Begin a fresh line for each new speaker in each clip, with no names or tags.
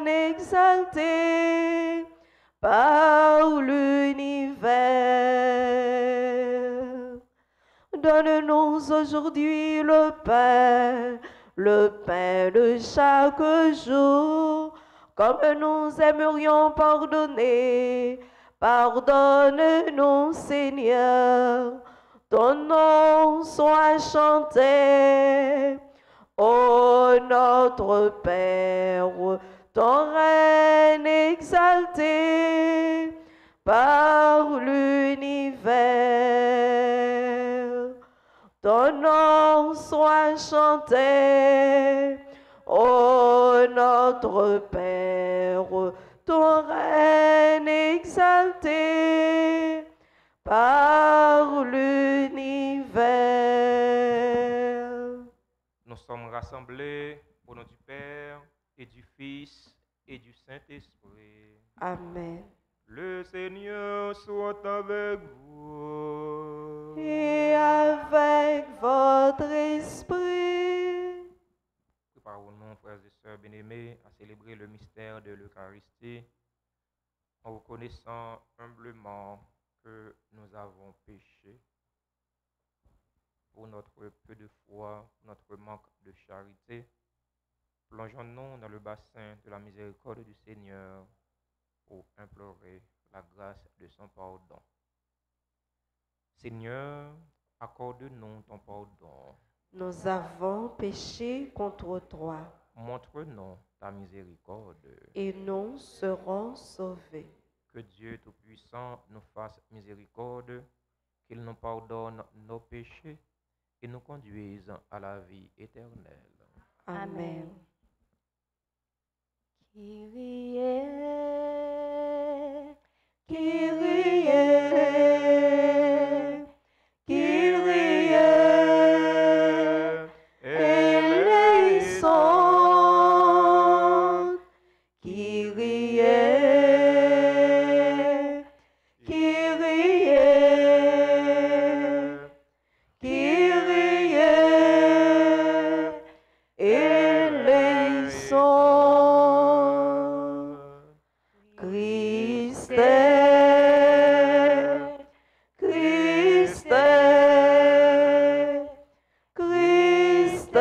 règne exalté par l'univers. Donne-nous aujourd'hui le pain de chaque jour, comme nous aimerions pardonner. Pardonne-nous, Seigneur, ton nom soit chanté. Ô notre Père, ton règne exalté par l'univers. Ton nom soit chanté, ô notre Père, ton règne exalté par l'univers.
Nous sommes rassemblés au nom du Père et du Fils et du Saint-Esprit.
Amen.
Le Seigneur soit avec vous.
Et avec votre esprit.
Préparons-nous, frères et sœurs bien-aimés, à célébrer le mystère de l'Eucharistie en reconnaissant humblement que nous avons péché pour notre peu de foi, notre manque de charité. Plongeons-nous dans le bassin de la miséricorde du Seigneur pour implorer la grâce de son pardon. Seigneur, accorde-nous ton pardon.
Nous avons péché contre toi.
Montre-nous ta miséricorde.
Et nous serons sauvés.
Que Dieu Tout-Puissant nous fasse miséricorde, qu'il nous pardonne nos péchés et nous conduise à la vie éternelle.
Amen.
Kyrie,
Kyrie, Kyrie, eleison. Kyrie, Kyrie, Kyrie, eleison. Christe, Christe, Christe,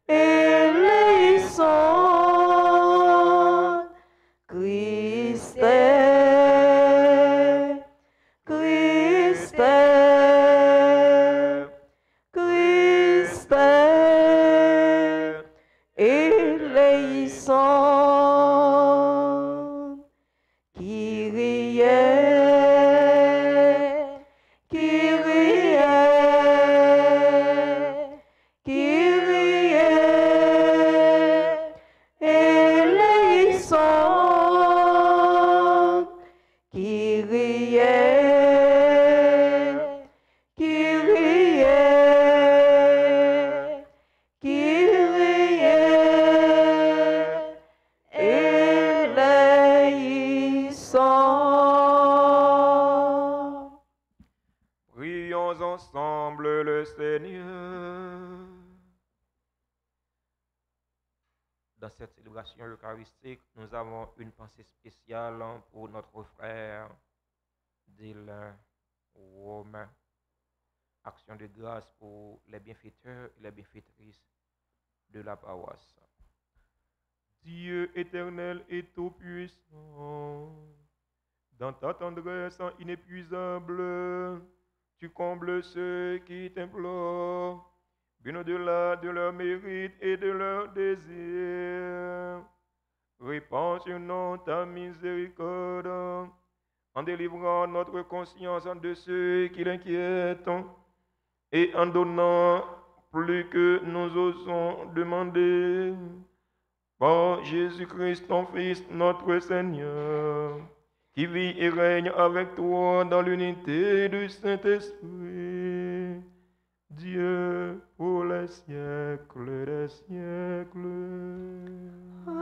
eleison. Christe, Christe, Christe, eleison. Kyrie, Kyrie, Kyrie, eleison. Kyrie, Kyrie, Kyrie, eleison.
Prions ensemble le Seigneur. Dans cette célébration eucharistique, nous avons une pensée spéciale pour notre frère Dylan Romain. Action de grâce pour les bienfaiteurs et les bienfaitrices de la paroisse. Dieu éternel et tout-puissant, dans ta tendresse inépuisable, tu combles ceux qui t'implorent, bien au-delà de leurs mérites et de leurs désirs. Répands sur nous ta miséricorde, en délivrant notre conscience de ceux qui l'inquiètent, et en donnant plus que nous osons demander, par Jésus-Christ, ton Fils, notre Seigneur, qui vit et règne avec toi dans l'unité du Saint-Esprit, Dieu pour les siècles des siècles.
Amen.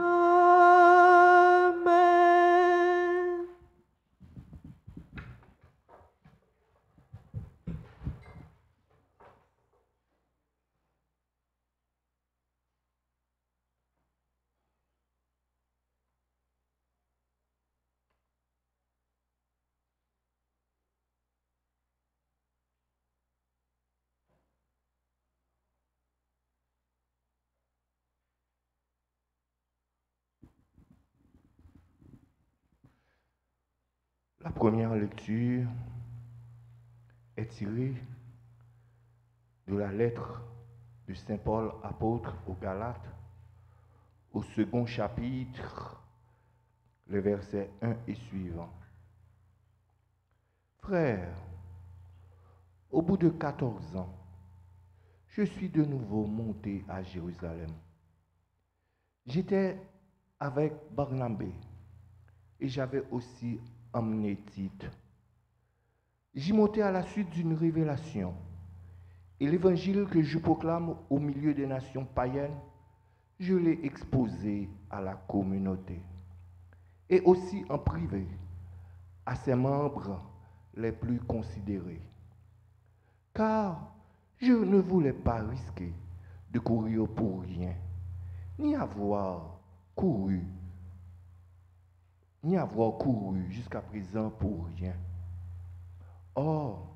première lecture est tirée de la lettre de Saint Paul apôtre aux Galates, au second chapitre, les versets 1 et suivants. Frères, au bout de 14 ans, je suis de nouveau monté à Jérusalem. J'étais avec Barnabé et j'avais aussi emmené Tite. J'y montais à la suite d'une révélation. Et l'évangile que je proclame au milieu des nations païennes, je l'ai exposé à la communauté. Et aussi en privé, à ses membres les plus considérés. Car je ne voulais pas risquer de courir pour rien, ni avoir couru jusqu'à présent pour rien. Or,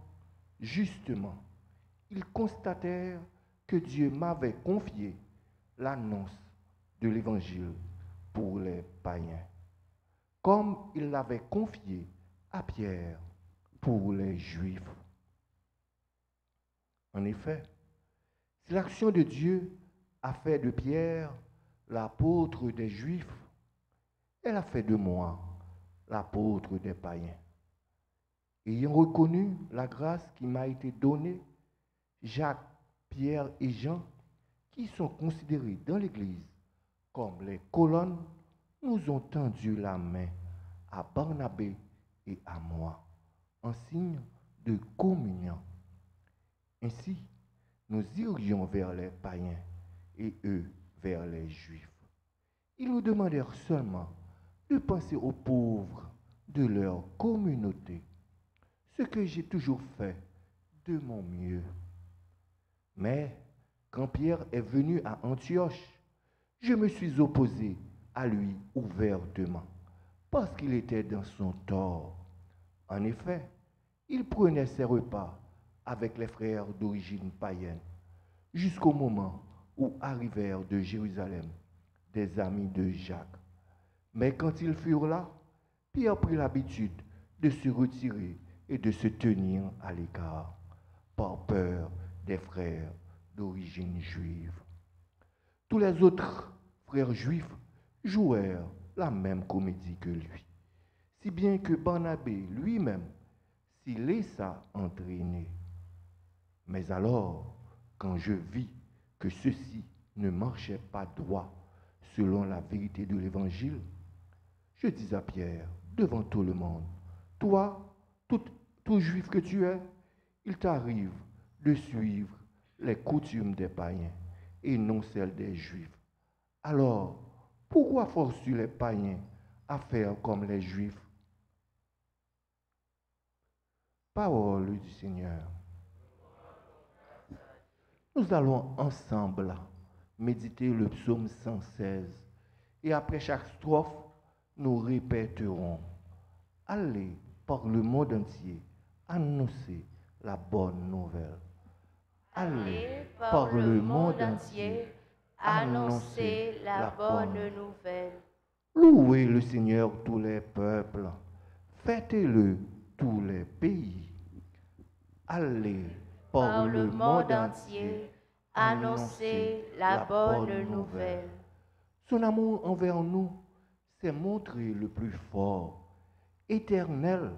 justement, ils constatèrent que Dieu m'avait confié l'annonce de l'évangile pour les païens, comme il l'avait confié à Pierre pour les Juifs. En effet, si l'action de Dieu a fait de Pierre l'apôtre des Juifs, elle a fait de moi l'apôtre des païens. Ayant reconnu la grâce qui m'a été donnée, Jacques, Pierre et Jean, qui sont considérés dans l'Église comme les colonnes, nous ont tendu la main à Barnabé et à moi, en signe de communion. Ainsi, nous irions vers les païens et eux vers les Juifs. Ils nous demandèrent seulement de penser aux pauvres de leur communauté, ce que j'ai toujours fait de mon mieux. Mais quand Pierre est venu à Antioche, je me suis opposé à lui ouvertement, parce qu'il était dans son tort. En effet, il prenait ses repas avec les frères d'origine païenne, jusqu'au moment où arrivèrent de Jérusalem des amis de Jacques. Mais quand ils furent là, Pierre prit l'habitude de se retirer et de se tenir à l'écart, par peur des frères d'origine juive. Tous les autres frères juifs jouèrent la même comédie que lui, si bien que Barnabé lui-même s'y laissa entraîner. Mais alors, quand je vis que ceci ne marchait pas droit selon la vérité de l'Évangile, je dis à Pierre, devant tout le monde, toi, tout juif que tu es, il t'arrive de suivre les coutumes des païens et non celles des juifs. Alors, pourquoi forces-tu les païens à faire comme les juifs? Parole du Seigneur. Nous allons ensemble méditer le psaume 116 et après chaque strophe, nous répéterons: allez par le monde entier annoncer la bonne nouvelle.
Allez par le monde entier annoncer la bonne nouvelle.
Louez le Seigneur tous les peuples, fêtez-le tous les pays. Allez
par le monde entier annoncer la bonne nouvelle.
Son amour envers nous s'est montré le plus fort. Éternelle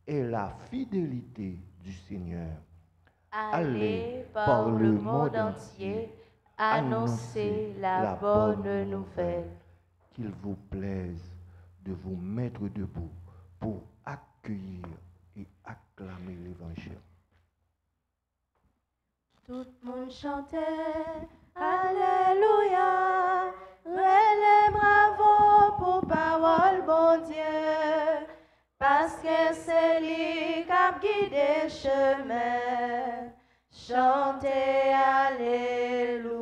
est la fidélité du Seigneur.
Allez par le monde entier annoncer la bonne nouvelle.
Qu'il vous plaise de vous mettre debout pour accueillir et acclamer l'Évangile.
Tout le monde chantait Alléluia, relais bravo pour parole bon Dieu, parce que c'est lui qui a guidé chemin. Chantez Alléluia.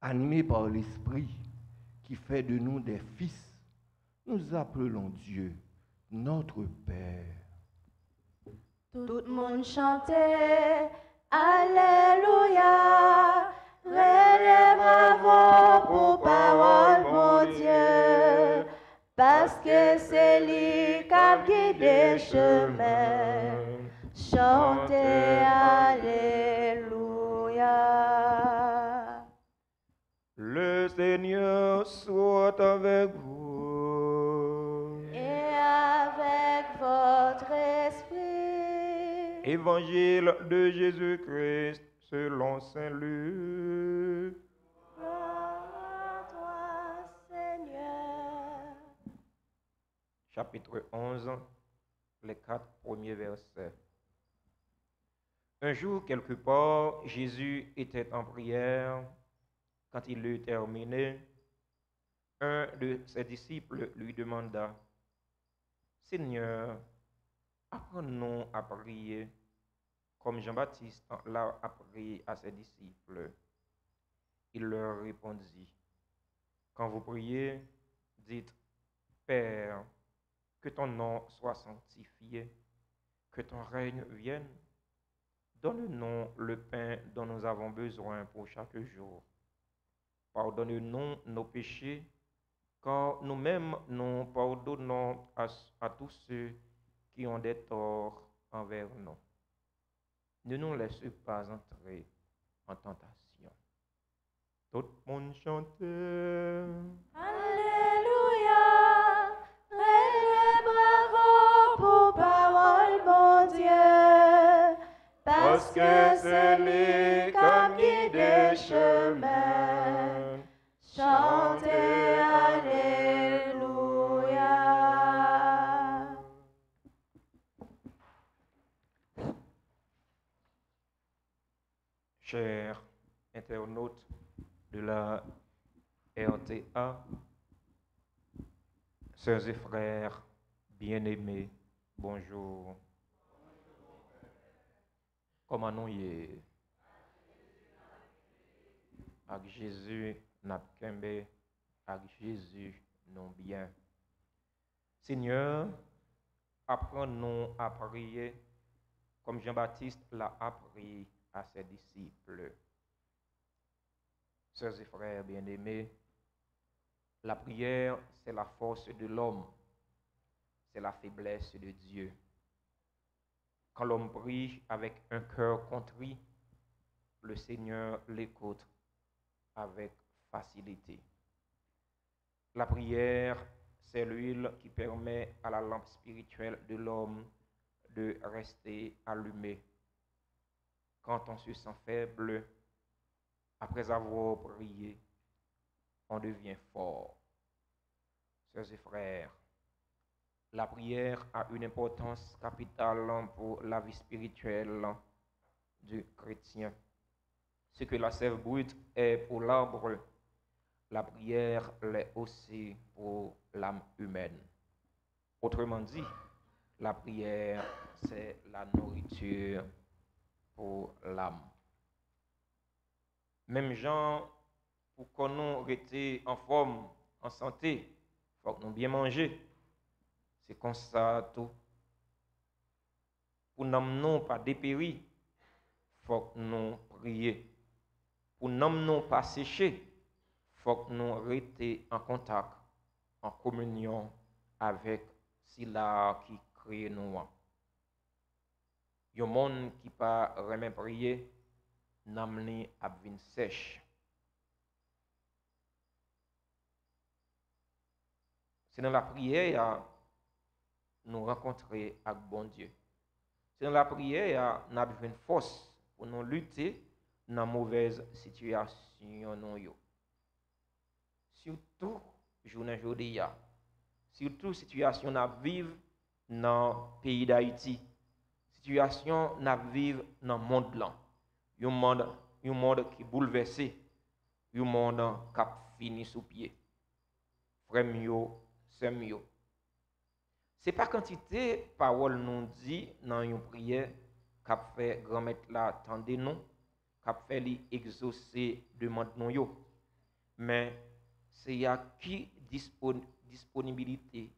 Animés par l'Esprit qui fait de nous des fils, nous appelons Dieu notre Père.
Tout le monde chantait Alléluia, relais bravo pour parole mon Dieu, parce que des chemins, chantez Alléluia.
Le Seigneur soit avec vous.
Et avec votre esprit.
Évangile de Jésus-Christ selon Saint Luc.
Gloire à toi, Seigneur.
Chapitre 11, les 4 premiers versets. Un jour, quelque part, Jésus était en prière. Quand il eut terminé, un de ses disciples lui demanda, « Seigneur, apprends-nous à prier, comme Jean-Baptiste l'a appris à ses disciples. » Il leur répondit, « Quand vous priez, dites, Père, que ton nom soit sanctifié, que ton règne vienne. Donne-nous le pain dont nous avons besoin pour chaque jour. Pardonne-nous nos péchés, car nous-mêmes nous pardonnons à tous ceux qui ont des torts envers nous. Ne nous laisse pas entrer en tentation. » Tout le monde chante.
Alléluia. Bravo pour parole, mon Dieu. Parce que c'est lui comme guide des chemins. Chantez Alléluia.
Chers internautes de la RTA, sœurs et frères bien-aimés, bonjour. Comment nous y est? Avec Jésus, n'a kembe, avec Jésus, non bien. Seigneur, apprends-nous à prier comme Jean-Baptiste l'a appris à ses disciples. Sœurs et frères bien-aimés, la prière, c'est la force de l'homme, c'est la faiblesse de Dieu. Quand l'homme prie avec un cœur contrit, le Seigneur l'écoute avec facilité. La prière, c'est l'huile qui permet à la lampe spirituelle de l'homme de rester allumée. Quand on se sent faible, après avoir prié, on devient fort. Sœurs et frères, la prière a une importance capitale pour la vie spirituelle du chrétien. Ce que la sève brute est pour l'arbre, la prière l'est aussi pour l'âme humaine. Autrement dit, la prière, c'est la nourriture pour l'âme. Même gens, pour qu'on nous reste en forme, en santé, il faut que nous bien manger. C'est comme ça tout. Pour nous pas dépérir, il faut que nous prions. Pour nous pas sécher, il faut que nous restions en contact, en communion avec celui qui crée nous. Il y a des gens qui ne pas vraiment prier, n'amni a vin sèche. C'est dans la prière nous rencontrer avec bon Dieu. C'est dans la prière nous avons une force pour nous lutter dans de mauvaises situations. Surtout, journée aujourd'hui, surtout situation nous vivons dans le pays d'Haïti, situation nous vivons dans le monde là. Un monde qui est bouleversé, un monde qui a fini sous pied. Frère mio, c'est mieux. Ce n'est pas quantité de paroles nous dit dans une prière qui fait grand maître là tendez nous, qui fait lui exaucer demande nous, mais c'est à qui disponibilité,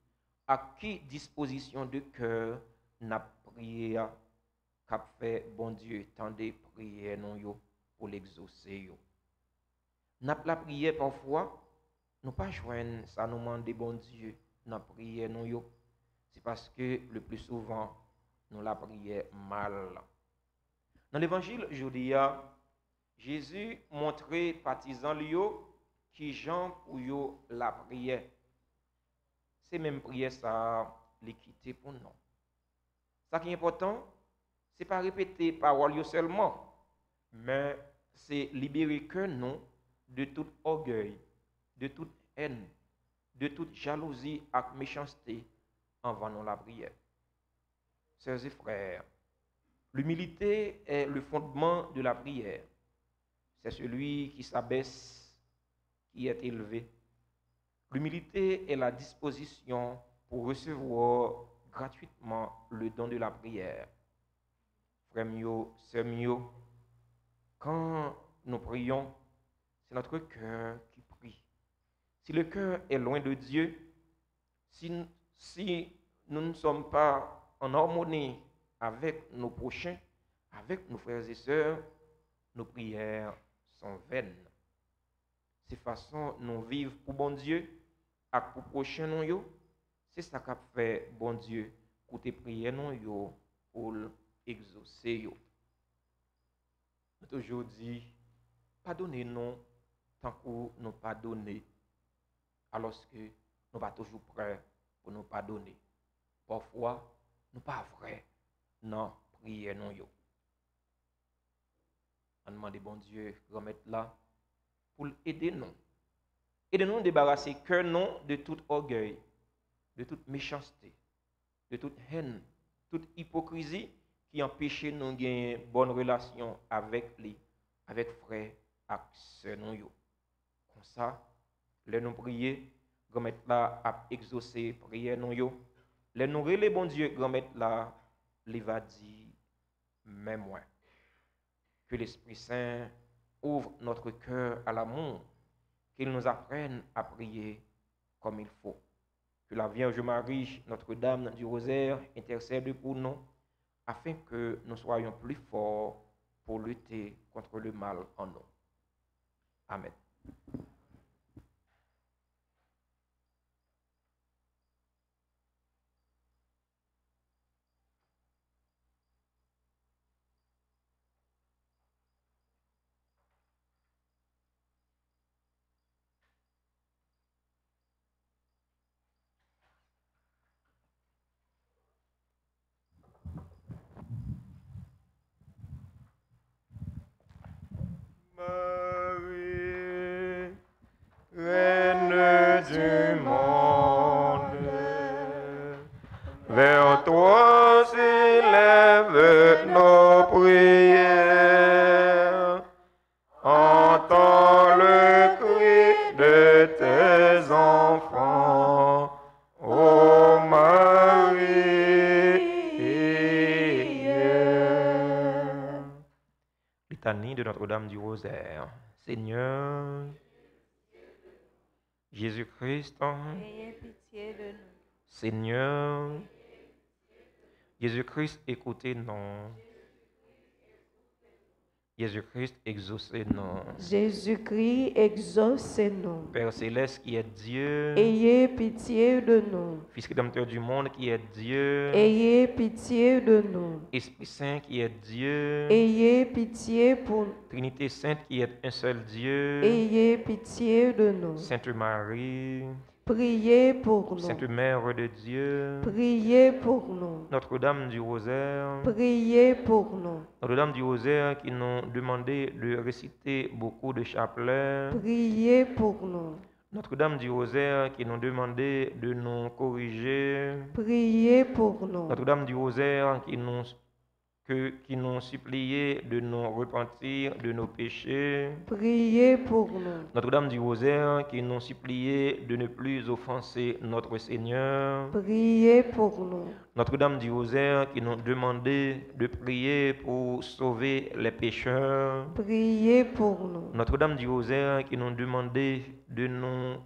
à qui disposition de cœur n'a prié qui fait bon Dieu tendez prier nous pour l'exaucer. N'a la prière parfois nous pas joindre ça nous demande bon Dieu n'a prié nous. c'est parce que le plus souvent, nous la prions mal. Dans l'évangile aujourd'hui, Jésus montrait partisans Lio qui Jean pour yo la prière. C'est même prière ça l'équité pour nous. Ça qui est important, c'est pas répéter parole seulement, mais c'est libérer que nous de tout orgueil, de toute haine, de toute jalousie et méchanceté envers nous la prière. Sœurs et frères, l'humilité est le fondement de la prière. C'est celui qui s'abaisse, qui est élevé. L'humilité est la disposition pour recevoir gratuitement le don de la prière. Frères mio, sœurs mio, quand nous prions, c'est notre cœur qui prie. Si le cœur est loin de Dieu, si nous ne sommes pas en harmonie avec nos prochains, avec nos frères et sœurs, nos prières sont vaines. C'est façon nous vivre pour bon Dieu et pour prochain nous, c'est ça qu'a fait bon Dieu pour tes prières nous pour exaucer yo. Nous toujours dit pardonnez-nous tant que nous pardonner alors que nous pas toujours prêts pour nous pardonner. Parfois nous pas vrai non prière nous yo. On demande bon Dieu remettre là pour aider nous. Aider nous à débarrasser cœur nous de tout orgueil, de toute méchanceté, de toute haine, toute hypocrisie qui empêche nous de gagner une bonne relation avec lui, avec frère et sœur nous. Comme ça, les nous prier, remettre là à exaucer prière nous yo. Les nous relais bon Dieu, remettre là, il va dire même moi. Que l'Esprit Saint ouvre notre cœur à l'amour, qu'il nous apprenne à prier comme il faut. Que la Vierge Marie, Notre-Dame du Rosaire, intercède pour nous, afin que nous soyons plus forts pour lutter contre le mal en nous. Amen.
Marie, Reine du monde, vers toi s'élèvent nos prières. Entends le cri de tes enfants, ô Marie.
Litanie de Notre-Dame du Rosaire. Seigneur, Jésus-Christ,
Ayez pitié de nous.
Seigneur, Jésus-Christ, écoutez-nous. Jésus-Christ, exaucez-nous.
Jésus-Christ, exaucez-nous.
Père céleste qui est Dieu,
Ayez pitié de nous.
Fils rédempteur du monde qui est Dieu,
Ayez pitié de nous.
Esprit Saint qui est Dieu,
Ayez pitié pour nous.
Trinité Sainte qui est un seul Dieu,
Ayez pitié de nous.
Sainte Marie,
Priez pour nous.
Sainte Mère de Dieu,
Priez pour nous.
Notre-Dame du Rosaire,
Priez pour nous.
Notre-Dame du Rosaire qui nous demandait de réciter beaucoup de chapelets,
Priez pour nous.
Notre-Dame du Rosaire qui nous demandait de nous corriger,
Priez pour nous.
Notre-Dame du Rosaire qui nous suppliait de nous repentir de nos péchés,
Priez pour nous.
Notre-Dame du Rosaire qui nous suppliait de ne plus offenser notre Seigneur,
Priez pour nous.
Notre-Dame du Rosaire qui nous demandait de prier pour sauver les pécheurs,
Priez pour nous.
Notre-Dame du Rosaire qui nous demandait de nous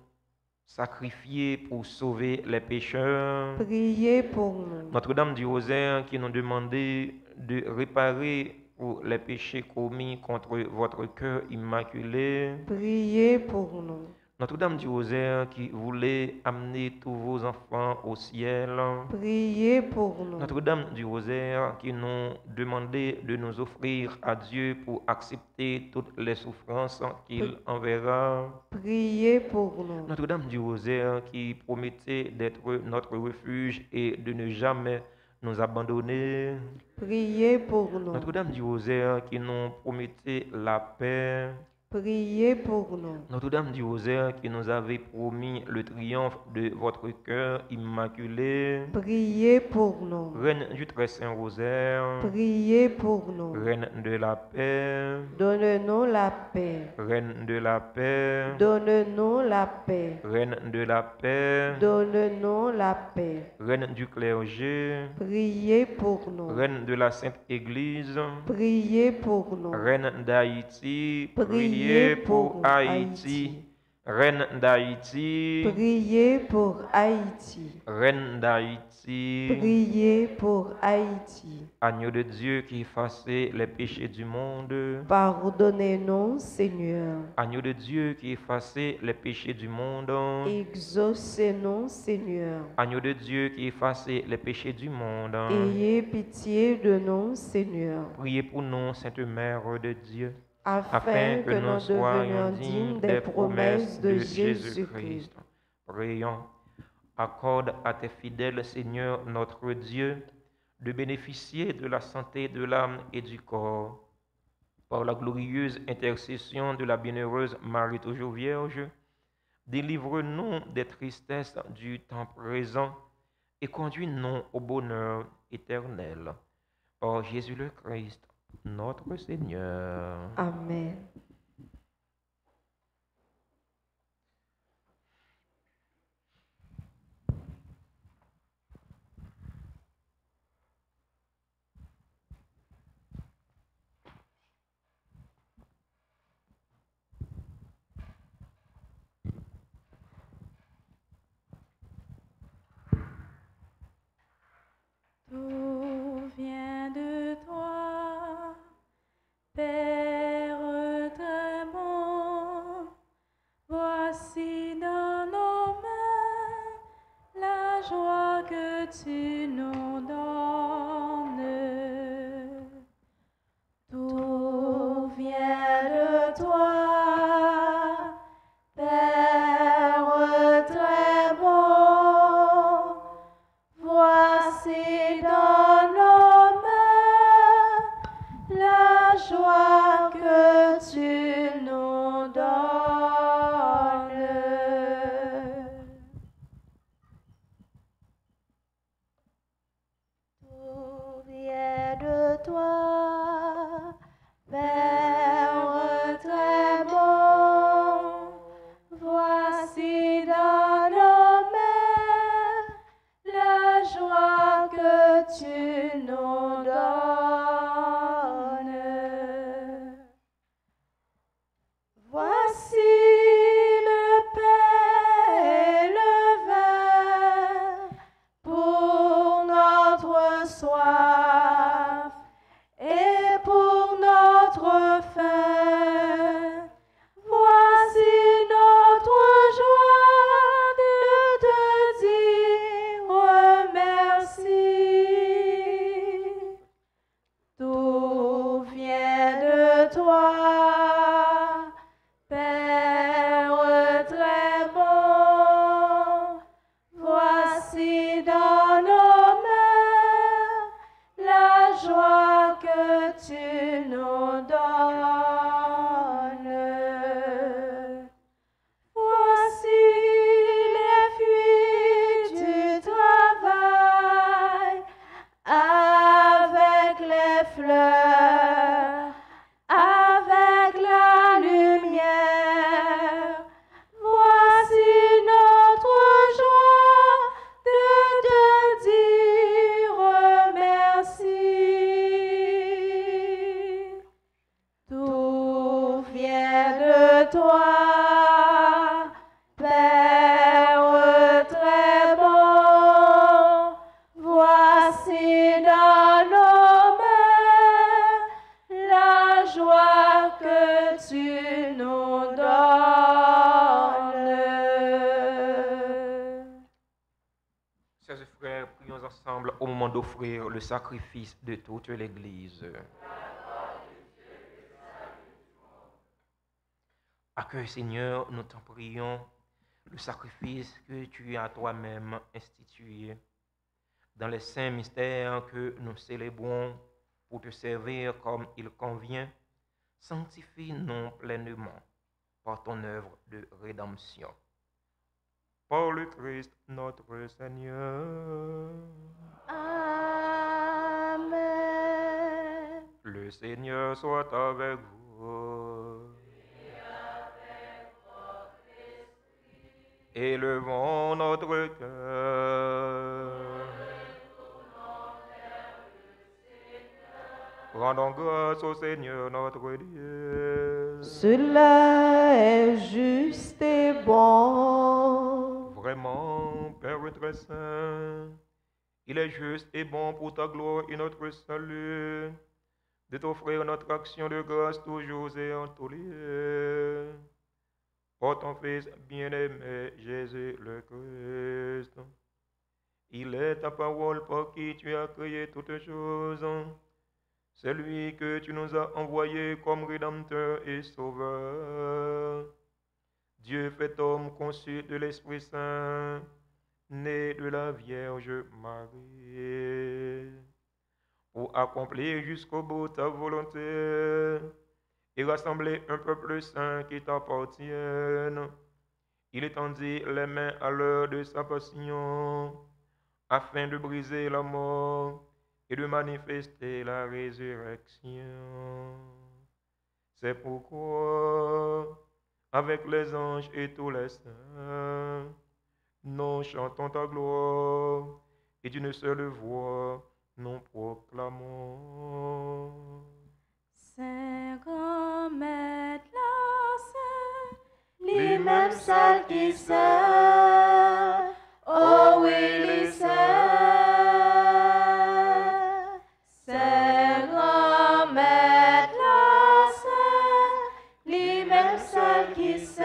sacrifier pour sauver les pécheurs,
Priez pour nous.
Notre-Dame du Rosaire qui nous demandait de réparer pour les péchés commis contre votre cœur immaculé,
Priez pour nous.
Notre-Dame du Rosaire qui voulait amener tous vos enfants au ciel.
Priez pour nous.
Notre-Dame du Rosaire qui nous demandait de nous offrir à Dieu pour accepter toutes les souffrances qu'il enverra.
Priez pour nous.
Notre-Dame du Rosaire qui promettait d'être notre refuge et de ne jamais nous abandonner.
Priez pour nous.
Notre-Dame du Rosaire qui nous promettait la paix.
Priez pour nous.
Notre-Dame du Rosaire qui nous avait promis le triomphe de votre cœur immaculé.
Priez pour nous.
Reine du très saint Rosaire.
Priez pour nous.
Reine de la paix.
Donne-nous la paix.
Reine de la paix.
Donne-nous la paix.
Reine de la paix.
Donne-nous la paix.
Reine du clergé.
Priez pour nous.
Reine de la Sainte Église.
Priez pour nous.
Reine d'Haïti.
Priez
pour
pour
Haïti. Reine d'Haïti.
Priez pour Haïti.
Reine d'Haïti.
Priez pour Haïti.
Agneau de Dieu qui effaçait les péchés du monde.
Pardonnez-nous, Seigneur.
Agneau de Dieu qui effaçait les péchés du monde.
Exaucez-nous, Seigneur.
Agneau de Dieu qui effaçait les péchés du monde.
Ayez pitié de nous, Seigneur,
Priez pour nous, Sainte Mère de Dieu,
afin que nous devenions dignes des promesses de Jésus-Christ.
Prions. Accorde à tes fidèles, Seigneur, notre Dieu, de bénéficier de la santé de l'âme et du corps. Par la glorieuse intercession de la bienheureuse Marie toujours Vierge, délivre-nous des tristesses du temps présent et conduis-nous au bonheur éternel. Par Jésus le Christ, notre Seigneur.
Amen.
Tout vient de toi, Père très bon. Voici dans nos mains la joie que tu nous donnes. Tout vient de toi, Père très bon. Voici dans nos mains la joie que tu nous donnes.
ensemble au moment d'offrir le sacrifice de toute l'Église. Accueille, Seigneur, nous t'en prions, le sacrifice que tu as toi-même institué dans les saints mystères que nous célébrons pour te servir comme il convient. Sanctifie-nous pleinement par ton œuvre de rédemption. Par le Christ notre Seigneur.
Amen.
Le Seigneur soit avec vous. Élevons notre cœur. Rendons grâce au Seigneur notre Dieu.
Cela est juste et bon.
Vraiment, Père très saint, il est juste et bon pour ta gloire et notre salut de t'offrir notre action de grâce toujours et en tous lieux. Par ton Fils bien-aimé Jésus le Christ. Il est ta parole par qui tu as créé toutes choses. C'est lui que tu nous as envoyé comme Rédempteur et Sauveur. Dieu fait homme conçu de l'Esprit Saint, né de la Vierge Marie, pour accomplir jusqu'au bout ta volonté et rassembler un peuple saint qui t'appartienne. Il étendit les mains à l'heure de sa passion, afin de briser la mort et de manifester la résurrection. C'est pourquoi, avec les anges et tous les saints, nous chantons ta gloire et d'une seule voix nous proclamons.
Saint grand maître la saint, lui-même seul qui sait, oh oui, les saints. Saint grand maître la saint, lui-même seul qui sait,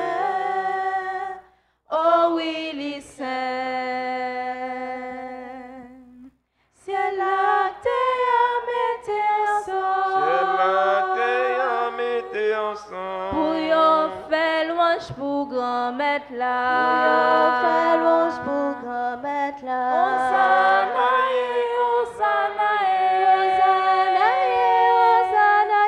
oh oui, les saints. Ciel la terre mettez ensemble. Pour yon fait louange pour grand maître là. Fait louange pour grand maître là. Hosanna, Hosanna, Hosanna,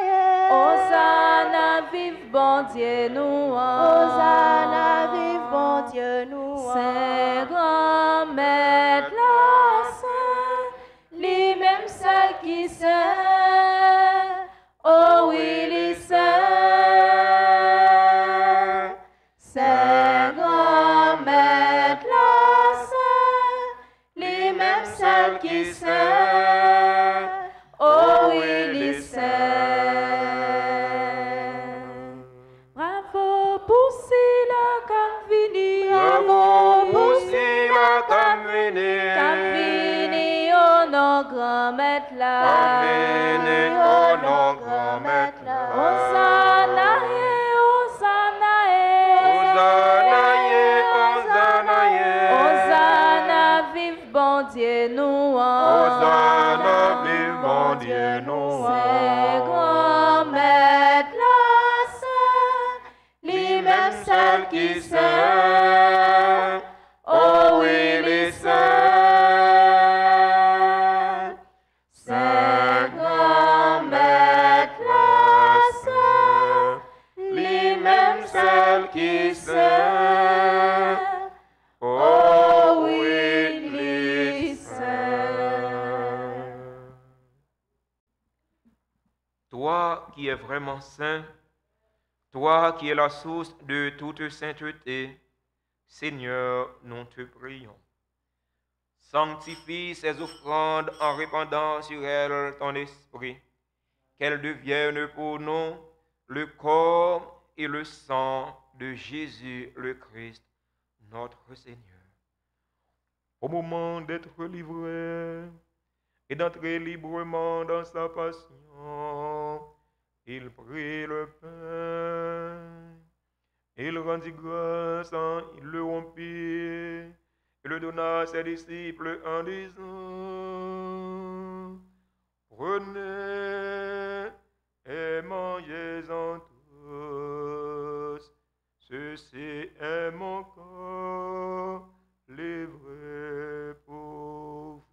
Hosanna, vive bon Dieu nous. Hosanna, vive bon Dieu nous. Saint grand maître là, saint, lui-même seul qui sait. Oh oui, les saints. Saint grand maître la saint, lui-même seul qui sait. Oh oui, les saints. Bravo pour Sila Camvini. Bravo pour Sila Camvini. Camvini, oh non, grand maître là.
Camvini, oh non, grand maître là.
Hosanna, Hosanna,
Hosanna,
Hosanna, vive bon Dieu nous.
Hosanna, vive bon Dieu nous.
Saint grand maître la saint, lui-même seul qui sait. Oh oui, les saints. Saint grand maître la saint, lui-même seul qui sait. Oh oui, les saints.
Toi qui es vraiment saint, toi qui es la source de toute sainteté, Seigneur, nous te prions. Sanctifie ces offrandes en répandant sur elles ton esprit, qu'elles deviennent pour nous le corps et le sang de Jésus le Christ, notre Seigneur. Au moment d'être livré et d'entrer librement dans sa passion, il prit le pain, il rendit grâce, il le rompit et le donna à ses disciples en disant, prenez et mangez-en tous, ceci est mon corps livré pour vous.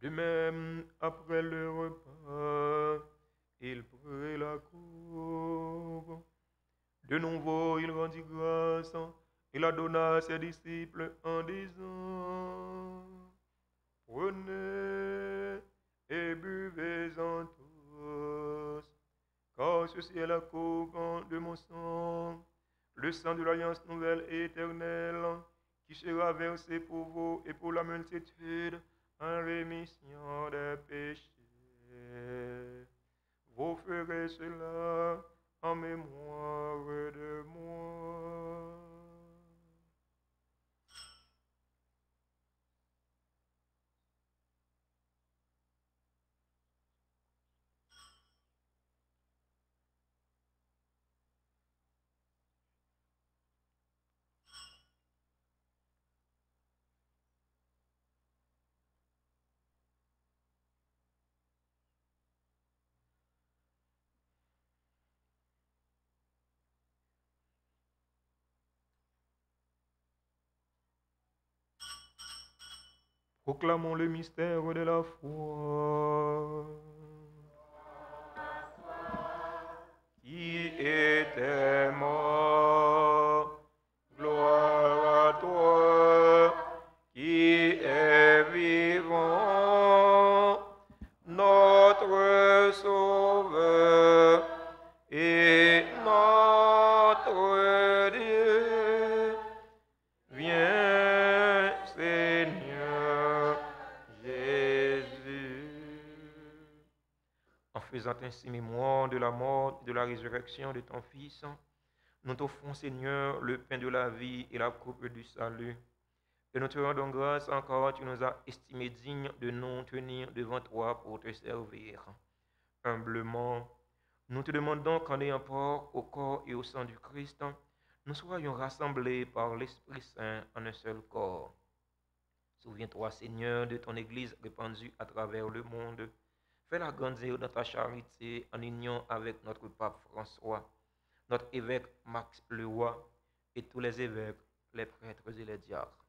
De même, après le repas, il prit la coupe. De nouveau, il rendit grâce et la donna à ses disciples en disant, prenez et buvez-en tous, car ceci est la coupe de mon sang, le sang de l'alliance nouvelle et éternelle, qui sera versé pour vous et pour la multitude en rémission des péchés. Vous ferez cela en mémoire de moi. Proclamons le mystère de la foi. Qui était mort, gloire à toi, qui est vivant, notre Sauveur et notre Dieu. Viens, Seigneur Jésus. En faisant ainsi mémoire de la mort et de la résurrection de ton Fils, nous t'offrons, Seigneur, le pain de la vie et la coupe du salut. Et nous te rendons grâce encore, tu nous as estimés dignes de nous tenir devant toi pour te servir. Humblement, nous te demandons qu'en ayant part au corps et au sang du Christ, nous soyons rassemblés par l'Esprit Saint en un seul corps. Souviens-toi, Seigneur, de ton Église répandue à travers le monde. Fais-la grandir dans ta charité en union avec notre pape François, notre évêque Max Leroy et tous les évêques, les prêtres et les diacres.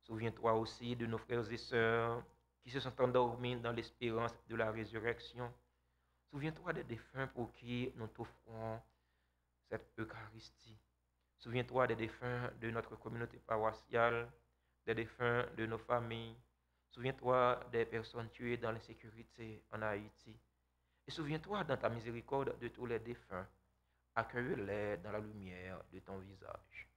Souviens-toi aussi de nos frères et sœurs qui se sont endormis dans l'espérance de la résurrection. Souviens-toi des défunts pour qui nous t'offrons cette Eucharistie. Souviens-toi des défunts de notre communauté paroissiale, des défunts de nos familles. Souviens-toi des personnes tuées dans l'insécurité en Haïti. Et souviens-toi dans ta miséricorde de tous les défunts. Accueille-les dans la lumière de ton visage.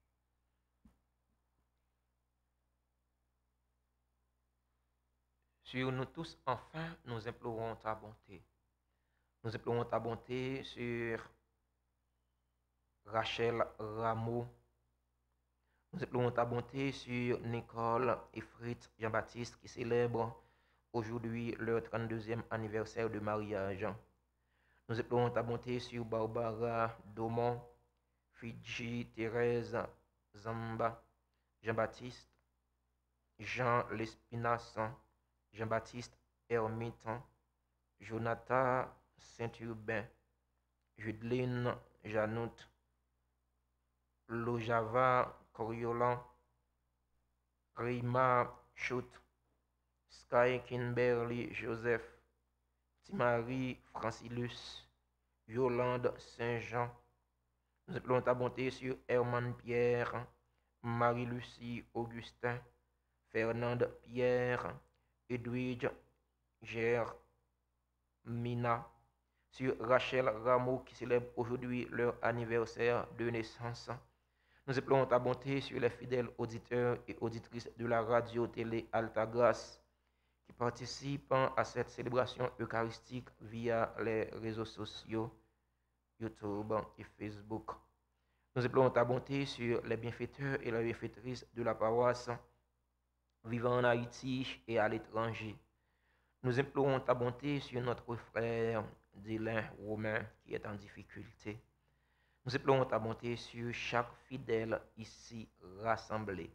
Sur nous tous, enfin, nous implorons ta bonté. Nous implorons ta bonté sur Rachel Rameau. Nous implorons ta bonté sur Nicole et Fritz Jean-Baptiste qui célèbrent aujourd'hui leur 32e anniversaire de mariage. Nous implorons ta bonté sur Barbara Daumont, Fidji Thérèse Zamba, Jean-Baptiste, Jean Lespinasse, Jean-Baptiste Hermite, Jonathan Saint-Urbain, Judeline Janout, Lojava Coriolan, Rima Chout, Sky Kimberly Joseph, Timari Francilus, Yolande Saint-Jean. Nous implorons ta bonté sur Herman Pierre, Marie-Lucie Augustin, Fernande Pierre, Edwige Germina, sur Rachel Rameau qui célèbre aujourd'hui leur anniversaire de naissance. Nous implorons ta bonté sur les fidèles auditeurs et auditrices de la radio-télé Alta Grace qui participent à cette célébration eucharistique via les réseaux sociaux, YouTube et Facebook. Nous implorons ta bonté sur les bienfaiteurs et les bienfaitrices de la paroisse vivant en Haïti et à l'étranger. Nous implorons ta bonté sur notre frère Dylan Romain qui est en difficulté. Nous implorons ta bonté sur chaque fidèle ici rassemblé.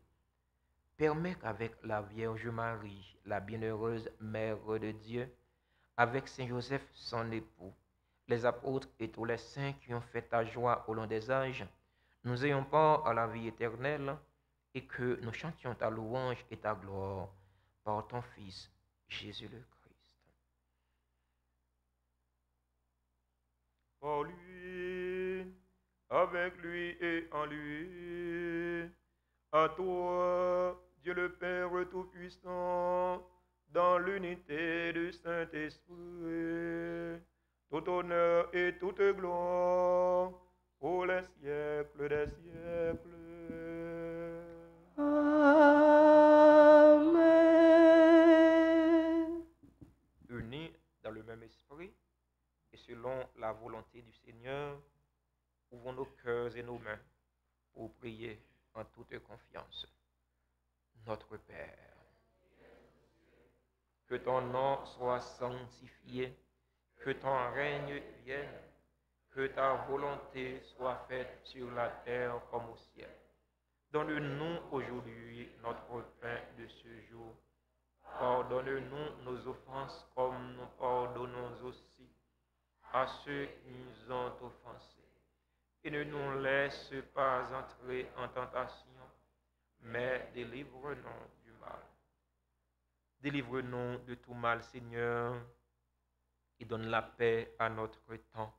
Permets qu'avec la Vierge Marie, la bienheureuse Mère de Dieu, avec Saint Joseph, son époux, les apôtres et tous les saints qui ont fait ta joie au long des âges, nous ayons part à la vie éternelle et que nous chantions ta louange et ta gloire par ton Fils, Jésus le Christ.
Par lui, avec lui et en lui, à toi, Dieu le Père Tout-Puissant, dans l'unité du Saint-Esprit, tout honneur et toute gloire pour les siècles des siècles.
Amen.
Unis dans le même esprit et selon la volonté du Seigneur, ouvrons nos cœurs et nos mains pour prier en toute confiance. Notre Père, que ton nom soit sanctifié, que ton règne vienne, que ta volonté soit faite sur la terre comme au ciel. Donne-nous aujourd'hui notre pain de ce jour. Pardonne-nous nos offenses comme nous pardonnons aussi à ceux qui nous ont offensés. Et ne nous laisse pas entrer en tentation, mais délivre-nous du mal. Délivre-nous de tout mal, Seigneur, et donne la paix à notre temps.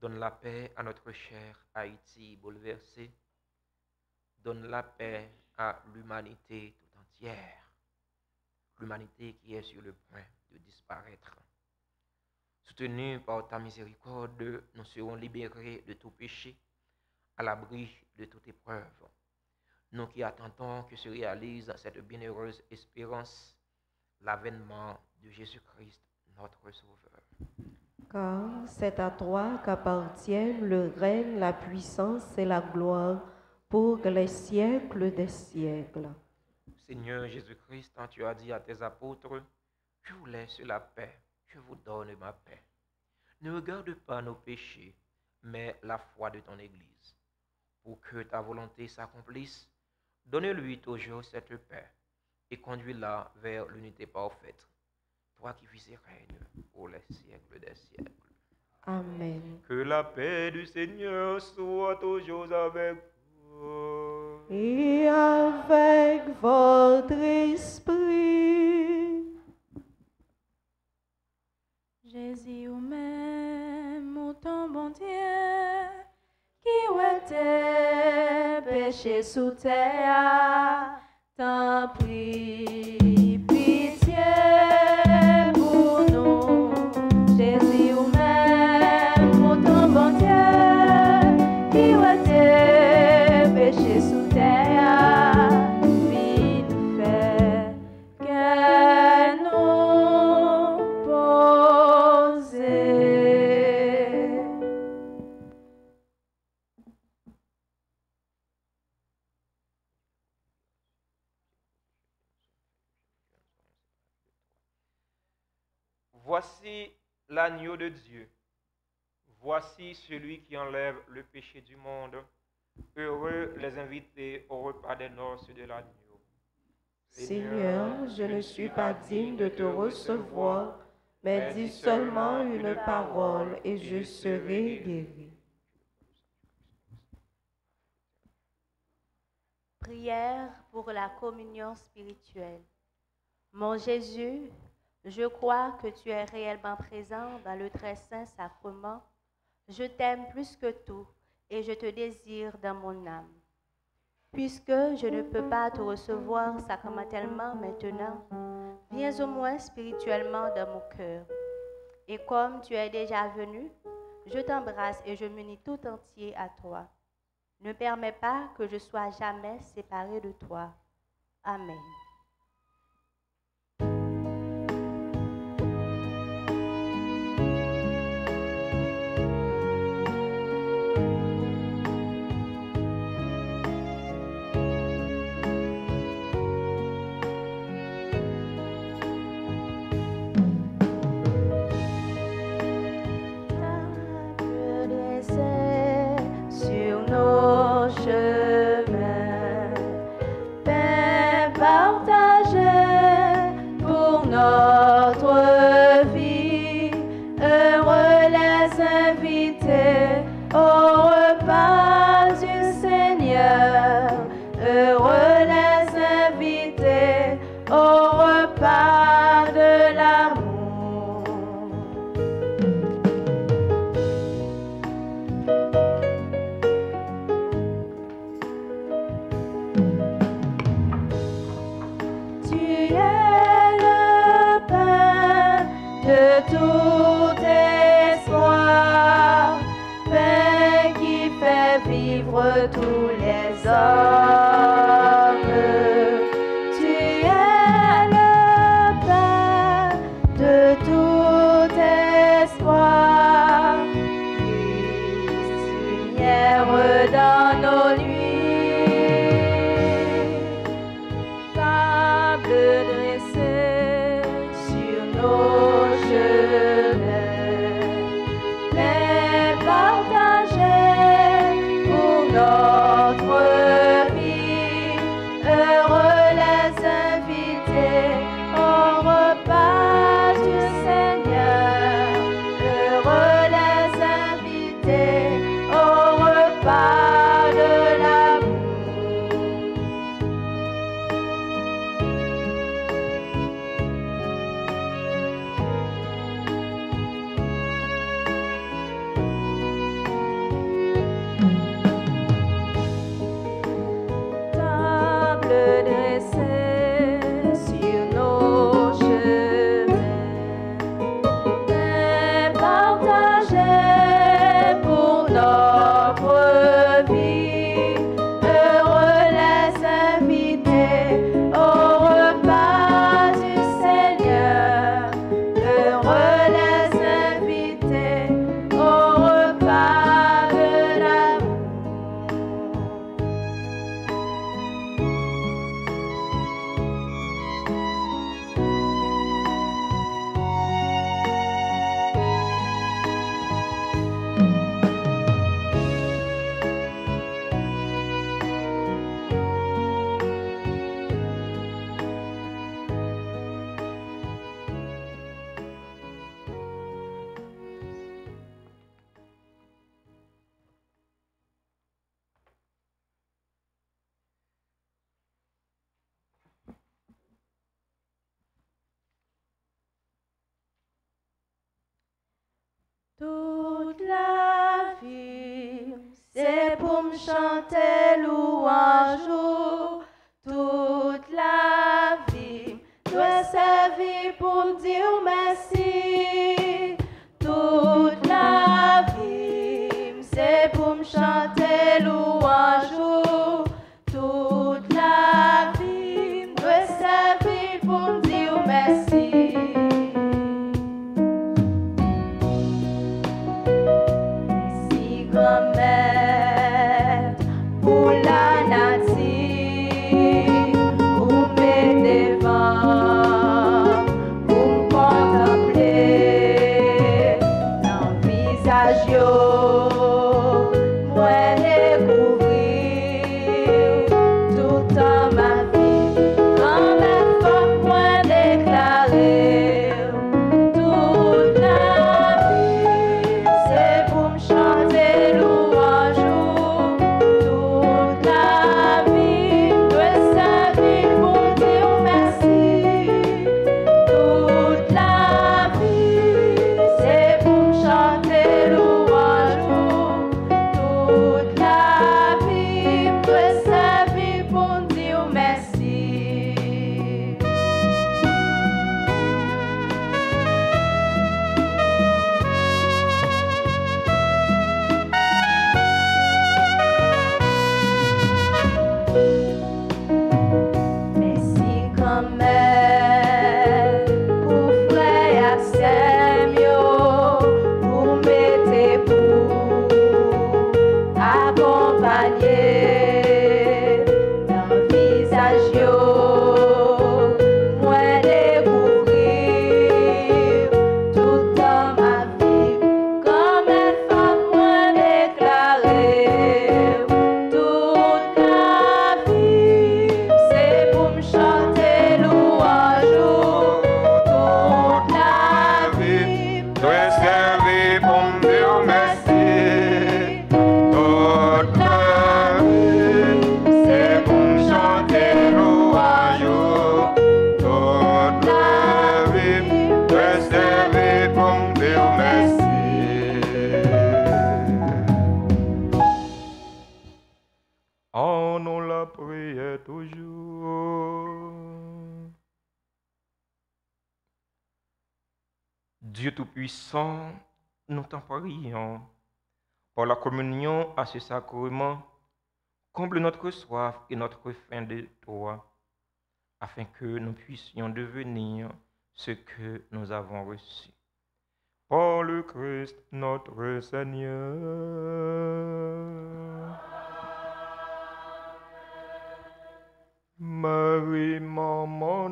Donne la paix à notre cher Haïti bouleversé. Donne la paix à l'humanité tout entière. L'humanité qui est sur le point de disparaître. Soutenus par ta miséricorde, nous serons libérés de tout péché, à l'abri de toute épreuve. Nous qui attendons que se réalise cette bienheureuse espérance, l'avènement de Jésus-Christ, notre Sauveur.
Car c'est à toi qu'appartiennent le règne, la puissance et la gloire pour les siècles des siècles.
Seigneur Jésus-Christ, quand tu as dit à tes apôtres, je vous laisse la paix, je vous donne ma paix. Ne regarde pas nos péchés, mais la foi de ton Église. Pour que ta volonté s'accomplisse, donne-lui toujours cette paix et conduis-la vers l'unité parfaite. Toi qui vis et règnes pour les siècles des siècles.
Amen.
Que la paix du Seigneur soit toujours avec vous.
Et avec votre esprit.
Jésus ou même, ô ton bon Dieu, qui ouait tes péchés sous terre, t'en prie, pitié pour nous. Jésus ou même, ô ton bon Dieu, qui ouait tes péchés sous terre, puis nous fait que nous poser.
Voici l'agneau de Dieu. Voici celui qui enlève le péché du monde. Heureux les invités au repas des noces de l'agneau.
Seigneur, je ne suis pas digne de te recevoir, mais dis seulement une parole et je serai guéri.
Prière pour la communion spirituelle. Mon Jésus, je crois que tu es réellement présent dans le très saint sacrement. Je t'aime plus que tout et je te désire dans mon âme. Puisque je ne peux pas te recevoir sacramentellement maintenant, viens au moins spirituellement dans mon cœur. Et comme tu es déjà venu, je t'embrasse et je m'unis tout entier à toi. Ne permets pas que je sois jamais séparée de toi. Amen.
Sur nos chemins, pain partagé pour notre vie. Heureux les invités au repas du Seigneur. Heureux les invités au repas de l'amour. Tu es le pain de tout espoir, pain qui fait vivre tous les hommes. Tu es le pain de tout espoir, lumière dans nos nuits. Dressé sur nos chemins, mais partagé pour notre vie. Heureux les invités au repas du Seigneur. Heureux les invités au repas de l'amour. Dressé sur nos chemins, mais partagé pour notre vie. Heureux les invités au repas du Seigneur. Heureux les invités au repas de l'amour. Toute la vie, c'est pour me chanter louange. Toute la vie, doit servir pour me dire merci. Toute la vie, c'est pour me chanter louange. Toute la vie, doit servir pour me dire merci. Grand-mère pour la nature.
toujours. Dieu Tout-Puissant, nous t'en prions. Par la communion à ce sacrement, comble notre soif et notre faim de toi, afin que nous puissions devenir ce que nous avons reçu.
Par le Christ notre Seigneur. Marie, maman,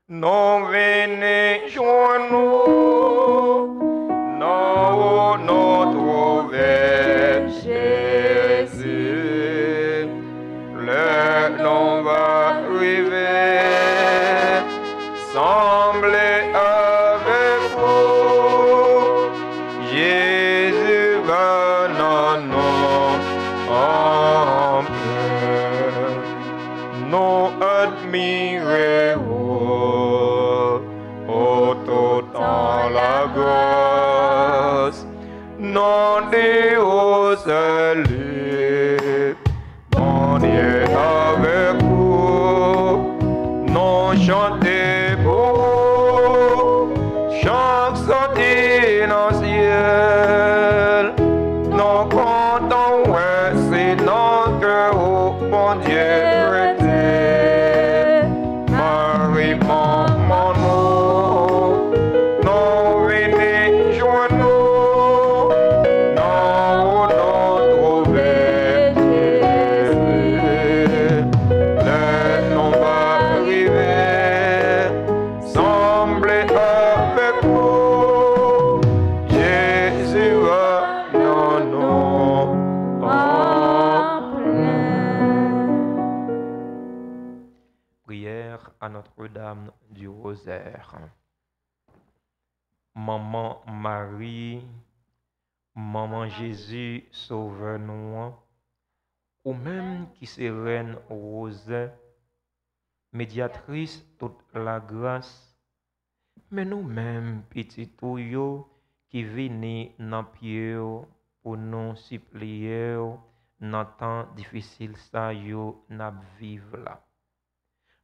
non venez joindre-nous, non notre Père Jésus, le nom va arriver, semblez avec vous, Jésus va non en plein, non admirez-vous, autant la grâce, non Dieu salut, mon Dieu avec vous, non chantez pour chant sorti dans le ciel, non comptons ouais, c'est non que au bon Dieu prêté, Marie, maman, non venez joindre-nous, non notre Père Jésus, le nom va arriver, semblez avec vous, Jésus va non en plein.
Prière à Notre-Dame du Rosaire. Maman Marie, Maman Jésus, sauve-nous, ou même qui c'est Reine Rose, médiatrice toute la grâce, mais nous-mêmes, petits touillots, qui venons dans pied pour nous supplier dans temps difficile ça yo n'a vivre là.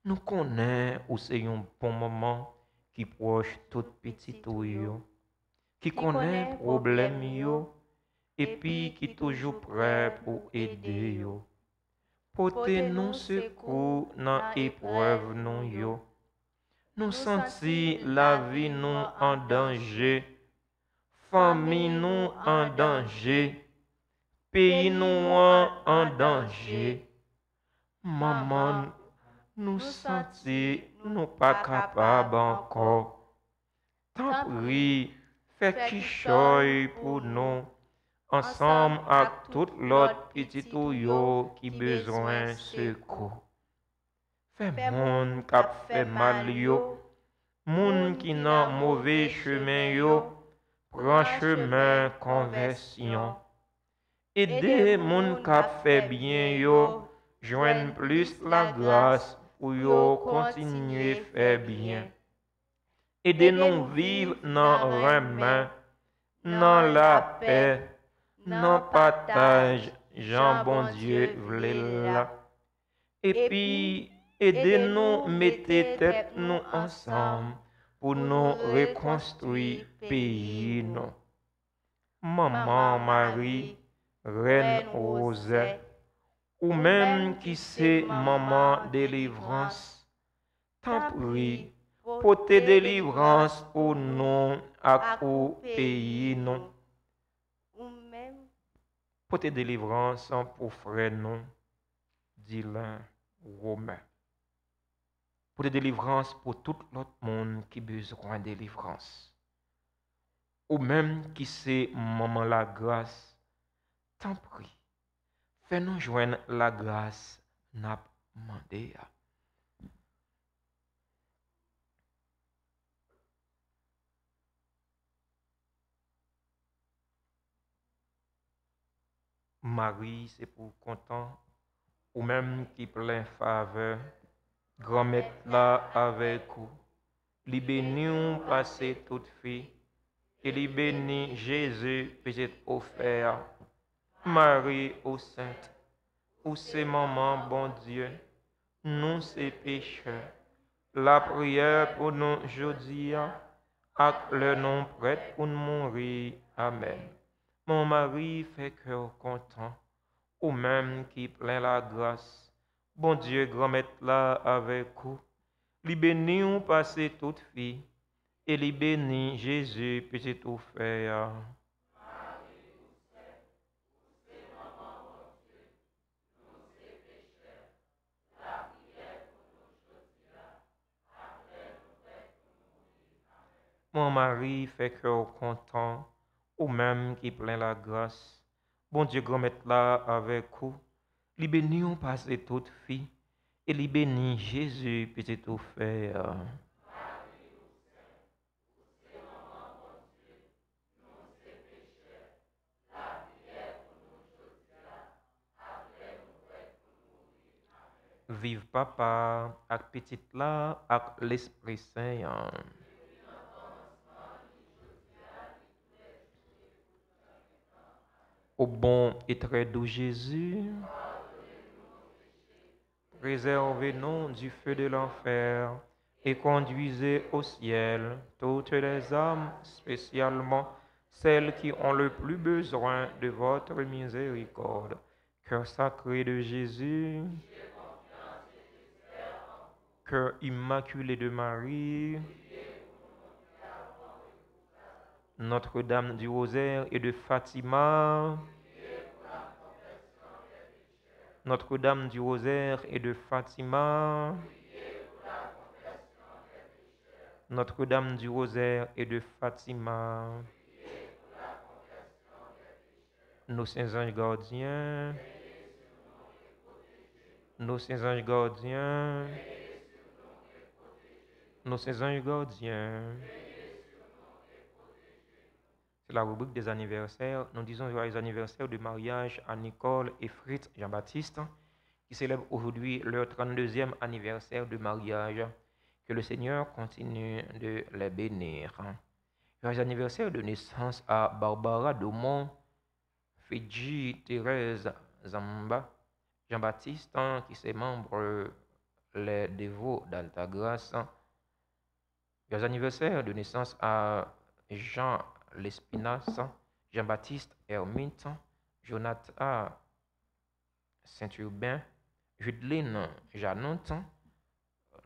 Nous connaissons où c'est un bon moment qui proche tout petit touillots, qui connaît problème yo et puis qui toujours prêt pour aider yo. Portez-nous secours dans épreuve nous yo. Nous sentis la vie nous en danger, famille nous en danger, pays nous en danger. Maman, nous sentis nous pas capables encore. Tant pis, fais qui choisit pour nous, ensemble avec tout l'autre petit touillot qui besoin secours. Fais moun qui fait mal yo, moun qui nan mauvais chemin yo, prend chemin conversion. Aidez moun qui fait bien yo, joigne plus la grâce pour yo continuer faire bien. Aidez-nous vivre dans remin, dans la paix, dans partage, Jean bon Dieu vle là. Et puis aidez-nous mettre tête nous ensemble pour nous reconstruire pays nous. Maman Marie, Reine Rose, ou même qui c'est maman délivrance, tant pis, portez délivrance pour nous à pour pays nous.
Ou même
Portez délivrance pour frère nous, Dylan Romain. Portez délivrance pour tout l'autre monde qui a besoin de délivrance. Ou même qui c'est maman la grâce, tant pis. Fais-nous joindre la grâce n'a demandé. Marie, c'est pour content, ou même qui plein faveur, grand-mère là avec vous. Li béni passer toute fille, et li béni Jésus peut être offert. Marie, ô sainte, ou c'est maman, bon Dieu, nous c'est pécheurs. La prière pour nous aujourd'hui, avec le nom prêt pour nous mourir. Amen. Mon mari fait cœur content, ou même qui plein la grâce. Bon Dieu, grand-mère là avec vous. Li béni ou passé toute fille, et li béni Jésus, petit tout fait. Mon mari fait cœur content, ou même qui plein la grâce. Bon Dieu, grand-mère là avec vous. Li béni ou passé toute fille, et li béni Jésus, petit tout fait. Vive papa, ak petit là, ak l'Esprit Saint. Au bon et très doux Jésus, préservez-nous du feu de l'enfer et conduisez au ciel toutes les âmes, spécialement celles qui ont le plus besoin de votre miséricorde. Cœur sacré de Jésus, cœur immaculé de Marie, Notre-Dame du Rosaire et de Fatima, Notre-Dame du Rosaire et de Fatima, Notre-Dame du Rosaire et de Fatima, nos saints anges gardiens, nos saints anges gardiens, nos saints anges gardiens. C'est la rubrique des anniversaires. Nous disons joyeux anniversaire de mariage à Nicole et Fritz Jean-Baptiste, qui célèbrent aujourd'hui leur 32e anniversaire de mariage. Que le Seigneur continue de les bénir. Joyeux anniversaire de naissance à Barbara Domont, Fidji Thérèse Zamba, Jean-Baptiste, qui sont membres les dévots d'Altagrace. Joyeux anniversaire de naissance à Jean Lespinasse, Jean-Baptiste Hermite, Jonathan Saint-Urbain, Judeline Janot,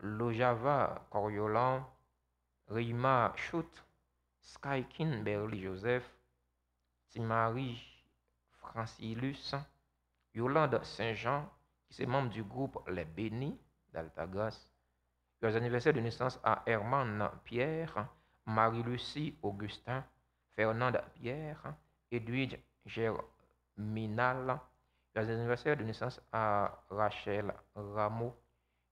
Lojava Coriolan, Rima Chout, Skykin Berly Joseph, Timari Francilus, Yolande Saint-Jean, qui sont membres du groupe Les Bénis d'Altagrace. Joyeux anniversaire de naissance à Herman Pierre, Marie-Lucie Augustin, Fernande Pierre, Edwige Germinal. Joyeux anniversaire de naissance à Rachel Rameau.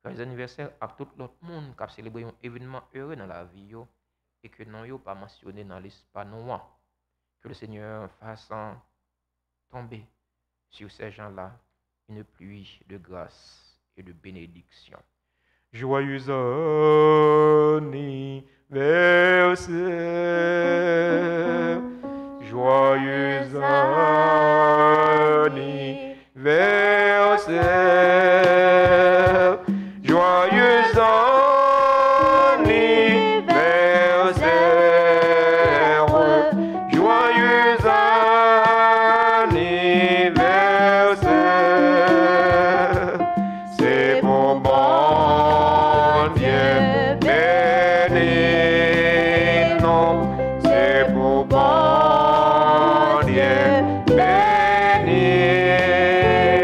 Joyeux anniversaire à tout l'autre monde qui a célébré un événement heureux dans la vie et que non pas mentionné dans l'espagnol. Que le Seigneur fasse tomber sur ces gens-là une pluie de grâce et de bénédiction.
Joyeux anniversaire, joyeux anniversaire, joyeux anniversaire, joyeux anniversaire, c'est mon bon Dieu béni, non, c'est pour bon Dieu béni,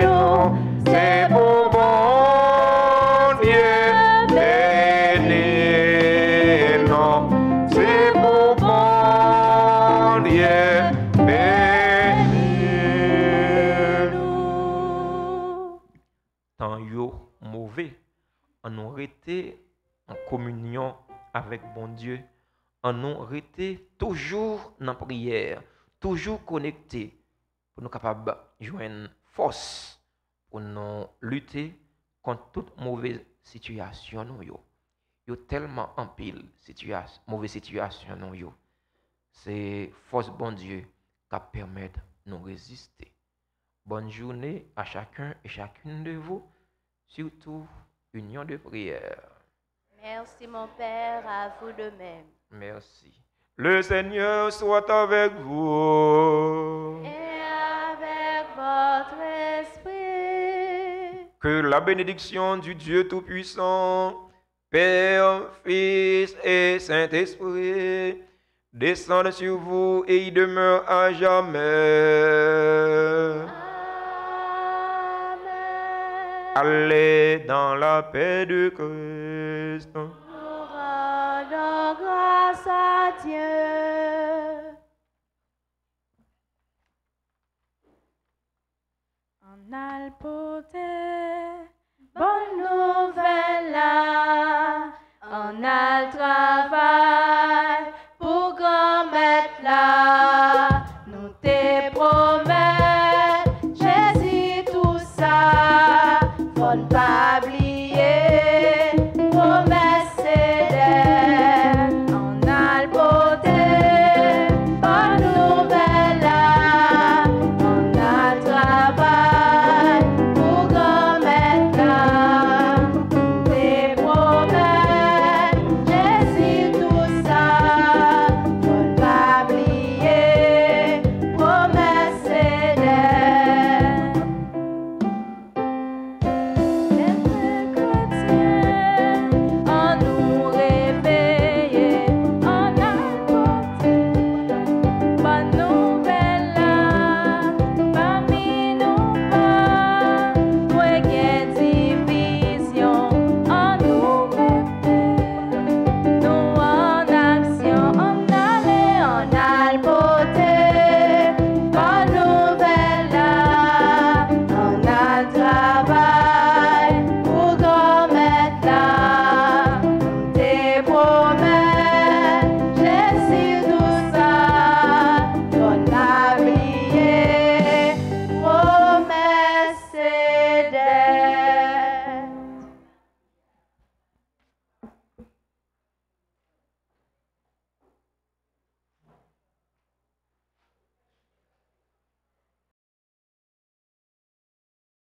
non, c'est pour bon Dieu béni, non, c'est pour bon Dieu béni.
Tant yo mauvais, on nous resté en communion avec bon Dieu, on nous resté toujours dans prière, toujours connecté pour nous capables de joindre force pour nous lutter contre toute mauvaise situation non yo. Yo tellement en pile situation, mauvaise situation non yo. C'est force bon Dieu qui permet de nous résister. Bonne journée à chacun et chacune de vous, surtout union de prière.
Merci mon Père, à vous de même.
Merci.
Le Seigneur soit avec vous.
Et avec votre esprit.
Que la bénédiction du Dieu Tout-Puissant, Père, Fils et Saint-Esprit, descende sur vous et y demeure à jamais.
Amen.
Allez dans la paix de Christ.
Nous rendons grâce à Dieu. En alpoté, bonne nouvelle là, on a le travail.